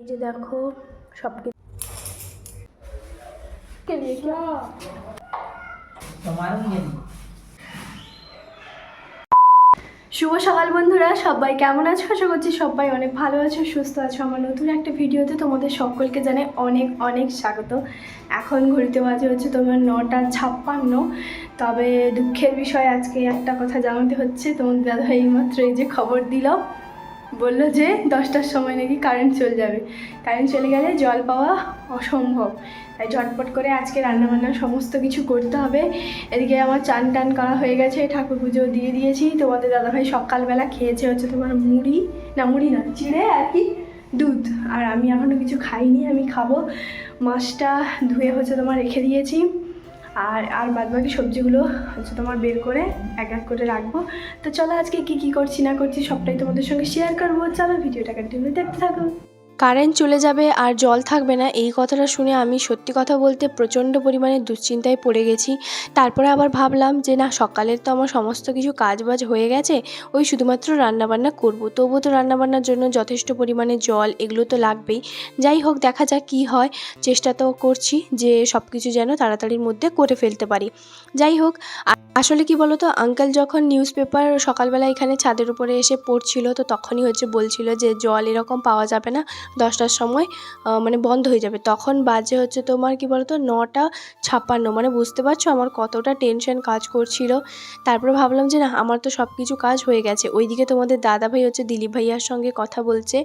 যে দেখো সব কিছু শুভ সকাল বন্ধুরা, সবাই কেমন আছো? আশা করছি সবাই অনেক ভালো আছো, সুস্থ আছো। আমার নতুন একটা ভিডিওতে তোমাদের সকলকে জানাই অনেক অনেক স্বাগত। এখন ঘড়িতে বাজে হচ্ছে তোমার 9:56। তবে দুঃখের বিষয়, আজকে একটা কথা জানাতে হচ্ছে। তোমাদের দাদা এইমাত্র এই যে খবর দিল, বললো যে 10টার সময় নাকি কারেন্ট চলে যাবে। কারেন্ট চলে গেলে জল পাওয়া অসম্ভব, তাই ঝটপট করে আজকে রান্নাবান্না সমস্ত কিছু করতে হবে। এদিকে আমার চান টান করা হয়ে গেছে, ঠাকুর পুজো দিয়ে দিয়েছি। তোমাদের দাদাভাই সকালবেলা খেয়েছে হচ্ছে তোমার মুড়ি না চিড়ে আর কি দুধ, আর আমি এখনও কিছু খাইনি, আমি খাবো। মাছটা ধুয়ে হচ্ছে তোমার রেখে দিয়েছি, আর বাদবাকি সবজিগুলো হচ্ছে তোমার বের করে এক এক করে রাখবো। তো চলো আজকে কি করছি না করছি সবটাই তোমাদের সঙ্গে শেয়ার করবো। চলো ভিডিওটা কন্টিনিউ দেখতে থাকো। কারেন্ট চলে যাবে আর জল থাকবে না, এই কথাটা শুনে আমি সত্যি কথা বলতে প্রচণ্ড পরিমাণে দুশ্চিন্তায় পড়ে গেছি। তারপরে আবার ভাবলাম যে না, সকালের তো আমার সমস্ত কিছু কাজবাজ হয়ে গেছে, ওই শুধুমাত্র রান্নাবান্না করব। তবুও তো রান্নাবান্নার জন্য যথেষ্ট পরিমাণে জল এগুলো তো লাগবেই। যাই হোক, দেখা যাক কী হয়। চেষ্টা তো করছি যে সব কিছু যেন তাড়াতাড়ির মধ্যে করে ফেলতে পারি। যাই হোক, আসলে কি বলো তো, আঙ্কেল যখন নিউজ পেপার সকালবেলা এখানে ছাদের উপরে এসে পড়ছিল, তো তখনই হচ্ছে বলছিল যে জল এরকম পাওয়া যাবে না, 10টার সময় মানে বন্ধ হয়ে যাবে। তখন বাজে হচ্ছে তোমার কি বলো তো 9:56। মানে বুঝতে পারছো আমার কতটা টেনশন কাজ করছিল। তারপরে ভাবলাম যে না, আমার তো সব কিছু কাজ হয়ে গেছে। ওইদিকে তোমাদের দাদাভাই হচ্ছে দিলীপ ভাইয়ার সঙ্গে কথা বলছে।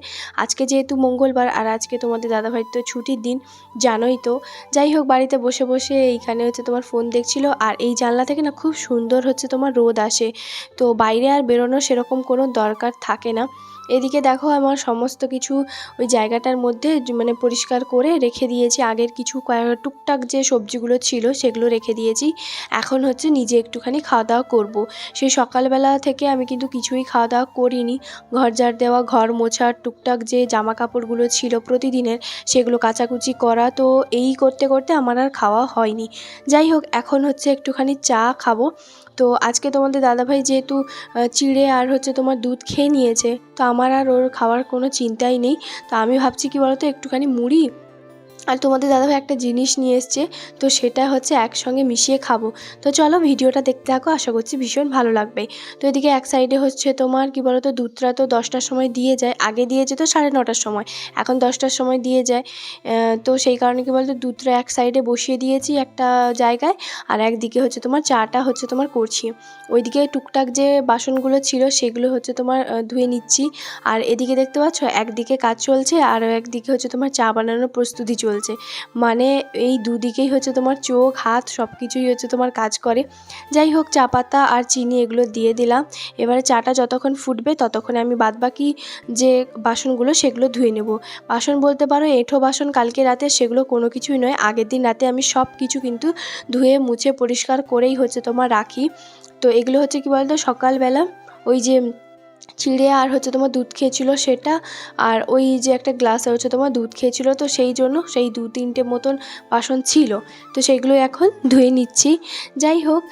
আজকে যেহেতু মঙ্গলবার, আর আজকে তোমাদের দাদাভাইয়ের তো ছুটির দিন, জানোই তো। যাই হোক, বাড়িতে বসে বসে এইখানে হচ্ছে তোমার ফোন দেখছিল, আর এই জানলা থেকে না খুব সুন্দর হচ্ছে তোমার রোদ আসে। তো বাইরে আর বেরোনোর সেরকম কোনো দরকার থাকে না। এদিকে দেখো, আমার সমস্ত কিছু ওই জায়গাটার মধ্যে মানে পরিষ্কার করে রেখে দিয়েছি। আগের কিছু টুকটাক যে সবজিগুলো ছিল সেগুলো রেখে দিয়েছি। এখন হচ্ছে নিজে একটুখানি খাওয়া দাওয়া করবো। সেই সকালবেলা থেকে আমি কিন্তু কিছুই খাওয়া দাওয়া করিনি। ঘর ঝাড় দেওয়া, ঘর মোছার, টুকটাক যে জামা কাপড়গুলো ছিল প্রতিদিনের, সেগুলো কাচাকুচি করা, তো এই করতে করতে আমার আর খাওয়া হয়নি। যাই হোক, এখন হচ্ছে একটুখানি চা খাবো। তো আজকে তোমাদের দাদাভাই যেহেতু চিড়ে আর হচ্ছে তোমার দুধ খেয়ে নিয়েছে, তো আমার আর ওর খাওয়ার কোনো চিন্তাই নেই। তো আমি ভাবছি কি বলতো, একটুখানি মুড়ি আর তোমাদের দাদাভাই একটা জিনিস নিয়ে এসছে, তো সেটা হচ্ছে একসঙ্গে মিশিয়ে খাবো। তো চলো ভিডিওটা দেখতে থাকো, আশা করছি ভীষণ ভালো লাগবে। তো এদিকে এক সাইডে হচ্ছে তোমার কি বলতো, দুধটা তো 10টার সময় দিয়ে যায়, আগে দিয়ে যেত 9:30টার সময়, এখন 10টার সময় দিয়ে যায়। তো সেই কারণে কি বলতো, দুধটা এক সাইডে বসিয়ে দিয়েছি একটা জায়গায়, আর একদিকে হচ্ছে তোমার চাটা হচ্ছে তোমার করছি। ওইদিকে টুকটাক যে বাসনগুলো ছিল সেগুলো হচ্ছে তোমার ধুয়ে নিচ্ছি। আর এদিকে দেখতে পাচ্ছ, একদিকে কাজ চলছে আর একদিকে হচ্ছে তোমার চা বানানোর প্রস্তুতি চলছে। মানে এই দুদিকেই হচ্ছে তোমার চোখ হাত সব কিছুই হচ্ছে তোমার কাজ করে। যাই হোক, চা পাতা আর চিনি এগুলো দিয়ে দিলাম। এবারে চাটা যতক্ষণ ফুটবে ততক্ষণে আমি বাদবাকি যে বাসনগুলো সেগুলো ধুয়ে নেব। বাসন বলতে পারো এঁঠো বাসন কালকে রাতে, সেগুলো কোনো কিছুই নয়। আগের দিন রাতে আমি সব কিছু কিন্তু ধুয়ে মুছে পরিষ্কার করেই হচ্ছে তোমার রাখি। তো এগুলো হচ্ছে কি বলতো, সকালবেলা ওই যে চিড়ে আর হচ্ছে তোমার দুধ খেয়েছিল সেটা, আর ওই যে একটা গ্লাসে হচ্ছে তোমার দুধ খেয়েছিল, তো সেই জন্য সেই 2-3টে মতন বাসন ছিল, তো সেইগুলো এখন ধুয়ে নিচ্ছি। যাই হোক,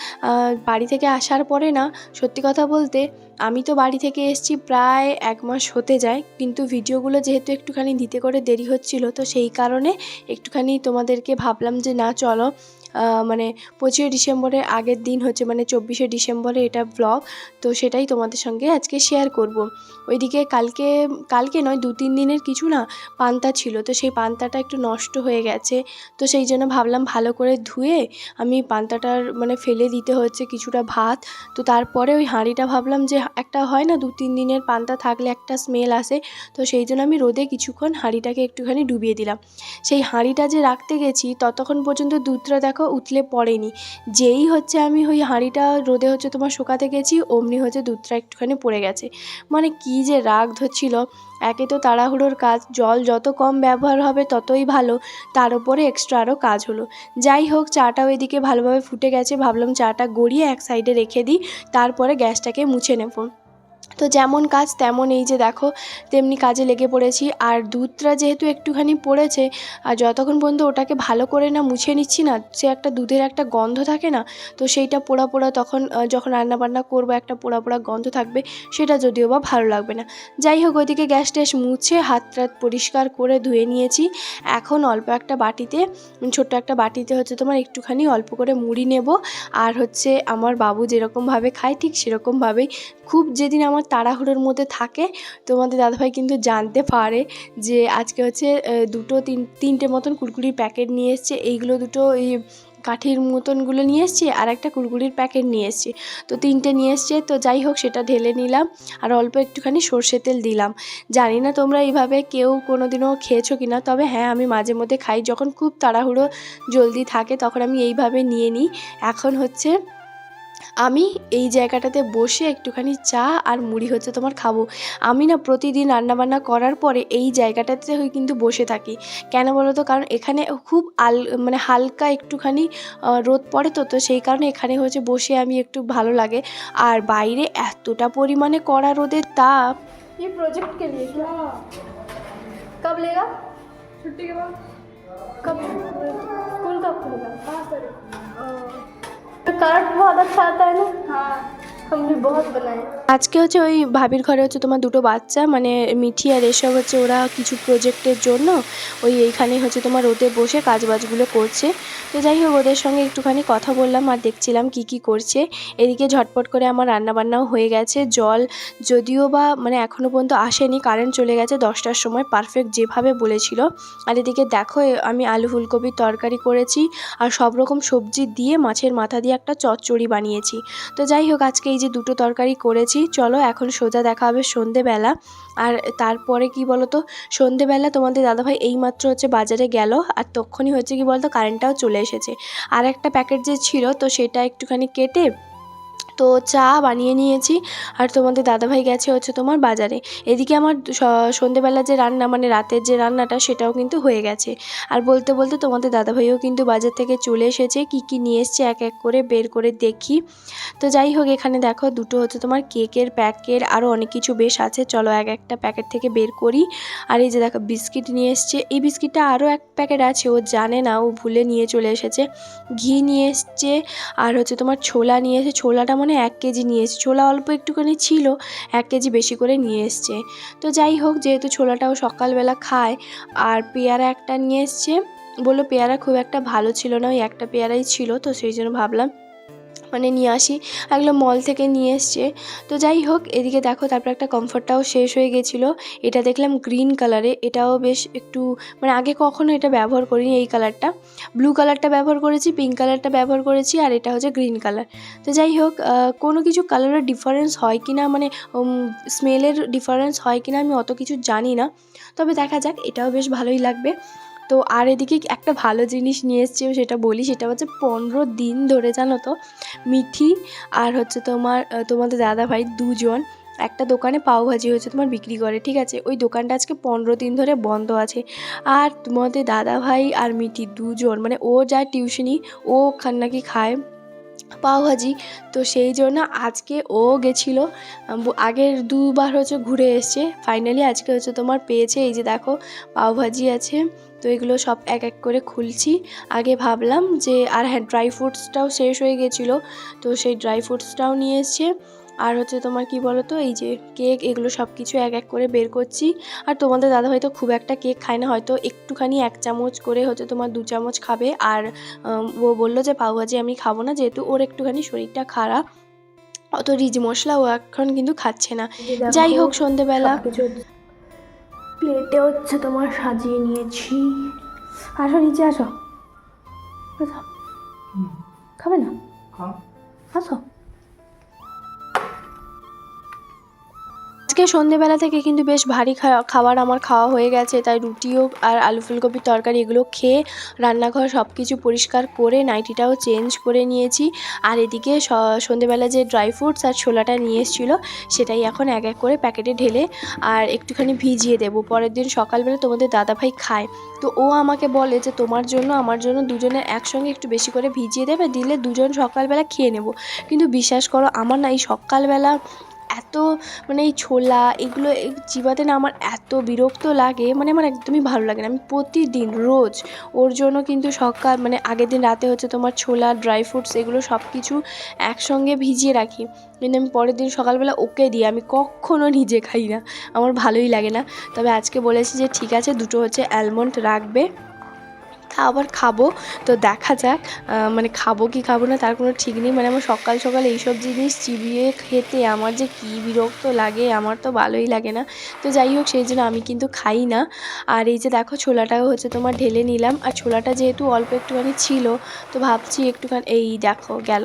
বাড়ি থেকে আসার পরে না, সত্যি কথা বলতে আমি তো বাড়ি থেকে এসেছি প্রায় 1 মাস হতে যায়, কিন্তু ভিডিওগুলো যেহেতু একটুখানি দিতে করে দেরি হচ্ছিল, তো সেই কারণে একটুখানি তোমাদেরকে ভাবলাম যে না চলো, মানে 25শে ডিসেম্বরের আগের দিন হচ্ছে মানে 24শে ডিসেম্বরে এটা ব্লগ, তো সেটাই তোমাদের সঙ্গে আজকে শেয়ার করব। ওইদিকে কালকে নয় 2-3 দিনের কিছু না পান্তা ছিল, তো সেই পান্তাটা একটু নষ্ট হয়ে গেছে। তো সেই জন্য ভাবলাম ভালো করে ধুয়ে আমি পান্তাটার মানে ফেলে দিতে হচ্ছে কিছুটা ভাত। তো তারপরে ওই হাঁড়িটা ভাবলাম যে একটা হয় না 2-3 দিনের পান্তা থাকলে একটা স্মেল আসে, তো সেই জন্য আমি রোদে কিছুক্ষণ হাঁড়িটাকে একটুখানি ডুবিয়ে দিলাম। সেই হাঁড়িটা যে রাখতে গেছি ততক্ষণ পর্যন্ত দুধটা দেখো উতলে পড়েনি। যেই হচ্ছে আমি ওই হাঁড়িটা রোদে হচ্ছে তোমার শুকাতে গেছি, অমনি হচ্ছে দুধটা একটুখানি পড়ে গেছে। মানে কি যে রাগ ধরছিল। একে তো তাড়াহুড়োর কাজ, জল যত কম ব্যবহার হবে ততই ভালো, তার উপরে এক্সট্রা আরও কাজ হলো। যাই হোক, চাটাও এদিকে ভালোভাবে ফুটে গেছে, ভাবলাম চাটা গড়িয়ে এক সাইডে রেখে দিই, তারপরে গ্যাসটাকে মুছে নেব। তো যেমন কাজ তেমন এই যে দেখো তেমনি কাজে লেগে পড়েছি। আর দুধটা যেহেতু একটুখানি পড়েছে, আর যতক্ষণ পর্যন্ত ওটাকে ভালো করে না মুছে নিচ্ছি না, সে একটা দুধের একটা গন্ধ থাকে না, তো সেইটা পোড়া পোড়া তখন যখন রান্নাবান্না করবো একটা পোড়া পোড়া গন্ধ থাকবে, সেটা যদিও বা ভালো লাগবে না। যাই হোক, ওইদিকে গ্যাস ট্যাস মুছে হাত টাত পরিষ্কার করে ধুয়ে নিয়েছি। এখন অল্প একটা বাটিতে, ছোট্ট একটা বাটিতে হচ্ছে তোমার একটুখানি অল্প করে মুড়ি নেব। আর হচ্ছে আমার বাবু যেরকমভাবে খায় ঠিক সেরকমভাবেই, খুব যেদিন আমার তাড়াহুড়োর মধ্যে থাকে, তোমাদের দাদাভাই কিন্তু জানতে পারে যে আজকে হচ্ছে তিনটে মতন কুরকুরির প্যাকেট নিয়ে এসছে। এইগুলো দুটো এই কাঠির মতনগুলো নিয়ে এসছি, আর একটা কুরকুরির প্যাকেট নিয়ে এসছি, তো তিনটে নিয়ে এসছে। তো যাই হোক, সেটা ঢেলে নিলাম আর অল্প একটুখানি সর্ষের তেল দিলাম। জানি না তোমরা এইভাবে কেউ কোনো দিনও খেয়েছো কি না, তবে হ্যাঁ আমি মাঝে মধ্যে খাই, যখন খুব তাড়াহুড়ো জলদি থাকে তখন আমি এইভাবে নিয়ে নিই। এখন হচ্ছে আমি এই জায়গাটাতে বসে একটুখানি চা আর মুড়ি হচ্ছে তোমার খাবো। আমি না প্রতিদিন রান্নাবান্না করার পরে এই জায়গাটাতে কিন্তু বসে থাকি। কেন বলো তো? কারণ এখানে খুব মানে হালকা একটুখানি রোদ পড়ে, তো সেই কারণে এখানে হচ্ছে বসে আমি একটু ভালো লাগে। আর বাইরে এতটা পরিমাণে কড়া রোদের তাপ। ये प्रोजेक्ट के लिए क्या? कब लेगा? छुट्टी के बाद। कब स्कूल कब खुलेगा? 5 तारीख। कार्ड बहुत अच्छा आता है ना। हाँ, हम भी बहुत बनाए। আজকে হচ্ছে ওই ভাবির ঘরে হচ্ছে তোমার দুটো বাচ্চা, মানে মিঠি আর এসব হচ্ছে ওরা কিছু প্রজেক্টের জন্য এইখানে হচ্ছে তোমার রোদে বসে কাজবাজগুলো করছে। তো যাই হোক, ওদের সঙ্গে একটুখানি কথা বললাম আর দেখছিলাম কি কি করছে। এদিকে ঝটপট করে আমার রান্নাবান্নাও হয়ে গেছে। জল যদিও বা মানে এখনও পর্যন্ত আসেনি, কারেন্ট চলে গেছে 10টার সময় পারফেক্ট যেভাবে বলেছিল। আর এদিকে দেখো আমি আলু ফুলকপির তরকারি করেছি আর সব রকম সবজি দিয়ে মাছের মাথা দিয়ে একটা চচ্চড়ি বানিয়েছি। তো যাই হোক, আজকে এই যে দুটো তরকারি করেছি। চলো এখন সোজা দেখা হবে সন্ধেবেলা। আর তারপরে কি বলো তো, সন্ধেবেলা তোমাদের দাদাভাই এইমাত্র হচ্ছে বাজারে গেল, আর তখনই হচ্ছে কি বলতো কারেন্টটাও চলে এসেছে। আর একটা প্যাকেট যে ছিল, তো সেটা একটুখানি কেটে তো চা বানিয়ে নিয়েছি। আর তোমাদের দাদাভাই গেছে হচ্ছে তোমার বাজারে। এদিকে আমার সন্ধেবেলা যে রান্না, মানে রাতের যে রান্নাটা, সেটাও কিন্তু হয়ে গেছে। আর বলতে বলতে তোমাদের দাদাভাইও কিন্তু বাজার থেকে চলে এসেছে। কি কি নিয়ে এসছে এক এক করে বের করে দেখি। তো যাই হোক, এখানে দেখো দুটো হচ্ছে তোমার কেকের প্যাকেট, আরও অনেক কিছু বেশ আছে। চলো এক একটা প্যাকেট থেকে বের করি। আর এই যে দেখো বিস্কিট নিয়ে এসছে। এই বিস্কিটটা আরও এক প্যাকেট আছে, ও জানে না, ও ভুলে নিয়ে চলে এসেছে। ঘি নিয়ে এসছে, আর হচ্ছে তোমার ছোলা নিয়ে এসে, ছোলাটা মানে 1 কেজি নিয়ে এসছে। ছোলা অল্প একটুখানি ছিল, 1 কেজি বেশি করে নিয়ে এসছে। তো যাই হোক, যেহেতু ছোলাটাও সকালবেলা খায়। আর পেয়ারা একটা নিয়ে এসছে, বললো পেয়ারা খুব একটা ভালো ছিল না, ওই একটা পেয়ারাই ছিল, তো সেই জন্য ভাবলাম মানে নিয়ে আসি। এগুলো মল থেকে নিয়ে এসছে। তো যাই হোক, এদিকে দেখো তারপর একটা কমফর্টটাও শেষ হয়ে গেছিলো। এটা দেখলাম গ্রিন কালারে, এটাও বেশ একটু মানে আগে কখনো এটা ব্যবহার করিনি। এই কালারটা, ব্লু কালারটা ব্যবহার করেছি, পিঙ্ক কালারটা ব্যবহার করেছি, আর এটা হচ্ছে গ্রিন কালার। তো যাই হোক, কোনো কিছু কালারের ডিফারেন্স হয় কি না, মানে স্মেলের ডিফারেন্স হয় কি না আমি অত কিছু জানি না, তবে দেখা যাক, এটাও বেশ ভালোই লাগবে। তো আর এদিকে একটা ভালো জিনিস নিয়ে এসছে, সেটা বলি। সেটা হচ্ছে 15 দিন ধরে, জানো তো, মিঠি আর হচ্ছে তোমাদের দাদাভাই দুজন একটা দোকানে পাওভাজি হচ্ছে তোমার বিক্রি করে, ঠিক আছে? ওই দোকানটা আজকে 15 দিন ধরে বন্ধ আছে। আর তোমাদের দাদাভাই আর মিঠি দুজন, মানে ও যায় টিউশনি, ও নাকি খায় পাওভাজি, তো সেই জন্য আজকে ও গেছিলো। আগের দুবার হচ্ছে ঘুরে এসছে, ফাইনালি আজকে হচ্ছে তোমার পেয়েছে। এই যে দেখো পাওভাজি আছে, তো এগুলো সব এক এক করে খুলছি। আগে ভাবলাম যে, আর হ্যাঁ, ড্রাই ফ্রুটসটাও শেষ হয়ে গেছিলো, তো সেই ড্রাই ফ্রুটসটাও নিয়ে এসছে। আর হচ্ছে তোমার কি বলো তো, এই যে কেক, এগুলো সব কিছু এক এক করে বের করছি। আর তোমাদের দাদা হয়তো খুব একটা কেক খায় না, হয়তো একটুখানি 1 চামচ করে হচ্ছে তোমার 2 চামচ খাবে। আর ও বললো যে পাওভাজি আমি খাবো না, যেহেতু ওর একটুখানি শরীরটা খারাপ, অত রিচ মশলা ও এখন কিন্তু খাচ্ছে না। যাই হোক, সন্ধেবেলা প্লেটে হচ্ছে তোমার সাজিয়ে নিয়েছি। আসো নিচে আসো, খাবে না? আসো। আজকে সন্ধেবেলা থেকে কিন্তু বেশ ভারী খাবার আমার খাওয়া হয়ে গেছে, তাই রুটিও আর আলু ফুলকপির তরকারি এগুলো খেয়ে রান্নাঘর সব কিছু পরিষ্কার করে নাইটিটাও চেঞ্জ করে নিয়েছি। আর এদিকে সন্ধেবেলা যে ড্রাই ফ্রুটস আর ছোলাটা নিয়ে এসেছিলো, সেটাই এখন এক এক করে প্যাকেটে ঢেলে আর একটুখানি ভিজিয়ে দেবো। পরের দিন সকালবেলা তোমাদের দাদাভাই খায়, তো ও আমাকে বলে যে তোমার জন্য আমার জন্য দুজনের একসঙ্গে একটু বেশি করে ভিজিয়ে দেবে, দিলে দুজন সকালবেলা খেয়ে নেব। কিন্তু বিশ্বাস করো, আমার না এই সকালবেলা এত মানে এই ছোলা এগুলো চিবাতে না আমার এত বিরক্ত লাগে, মানে আমার একদমই ভালো লাগে না। আমি প্রতিদিন রোজ ওর জন্য কিন্তু সকাল মানে আগের দিন রাতে হচ্ছে তোমার ছোলা, ড্রাই ফ্রুটস এগুলো সব কিছু একসঙ্গে ভিজিয়ে রাখি, কিন্তু আমি পরের দিন সকালবেলা ওকে দিই, আমি কখনও নিজে খাই না, আমার ভালোই লাগে না। তবে আজকে বলেছি যে ঠিক আছে দুটো হচ্ছে অ্যালমন্ড রাখবে, তা আবার খাবো, তো দেখা যাক মানে খাবো কি খাবো না তার কোনো ঠিক নেই। মানে আমার সকাল সকাল এইসব জিনিস চিবিয়ে খেতে আমার যে কী বিরক্ত লাগে, আমার তো ভালোই লাগে না। তো যাই হোক সেই জন্য আমি কিন্তু খাই না। আর এই যে দেখো ছোলাটাও হচ্ছে তোমার ঢেলে নিলাম, আর ছোলাটা যেহেতু অল্প একটুখানি ছিল তো ভাবছি একটুখানি, এই দেখো গেল,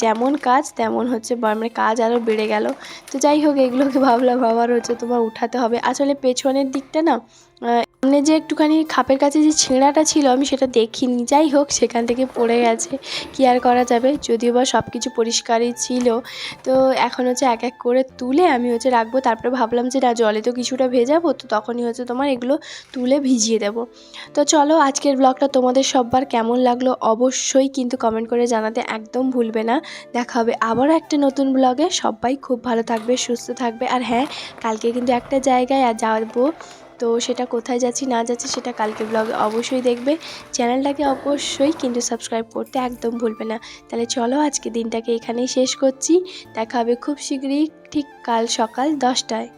যেমন কাজ তেমন হচ্ছে মানে কাজ আরও বেড়ে গেল। তো যাই হোক এগুলোকে ভাবলাম আবার হচ্ছে তোমার উঠাতে হবে। আসলে পেছনের দিকটা না সামনে যে একটুখানি খাপের কাছে যে ছেঁড়াটা ছিল আমি সেটা দেখিনি, যাই হোক সেখান থেকে পড়ে গেছে, কি আর করা যাবে, যদিও বা সব কিছু পরিষ্কারই ছিল। তো এখন হচ্ছে এক এক করে তুলে আমি হচ্ছে রাখবো। তারপরে ভাবলাম যে না জলে তো কিছুটা ভেজাবো, তো তখনই হচ্ছে তোমার এগুলো তুলে ভিজিয়ে দেবো। তো চলো আজকের ব্লগটা তোমাদের সববার কেমন লাগলো অবশ্যই কিন্তু কমেন্ট করে জানাতে একদম ভুলবে না। দেখা হবে আবারও একটা নতুন ব্লগে। সবাই খুব ভালো থাকবে, সুস্থ থাকবে। আর হ্যাঁ, কালকে কিন্তু একটা জায়গায় যাবো, তো সেটা কোথায় যাচ্ছি না যাচ্ছি সেটা কালকে ব্লগে অবশ্যই দেখবে। চ্যানেলটাকে অবশ্যই কিন্তু সাবস্ক্রাইব করতে একদম ভুলবে না। তাহলে চলো আজকে দিনটাকে এখানেই শেষ করছি, দেখা হবে খুব শীঘ্রই ঠিক কাল সকাল 10টায়।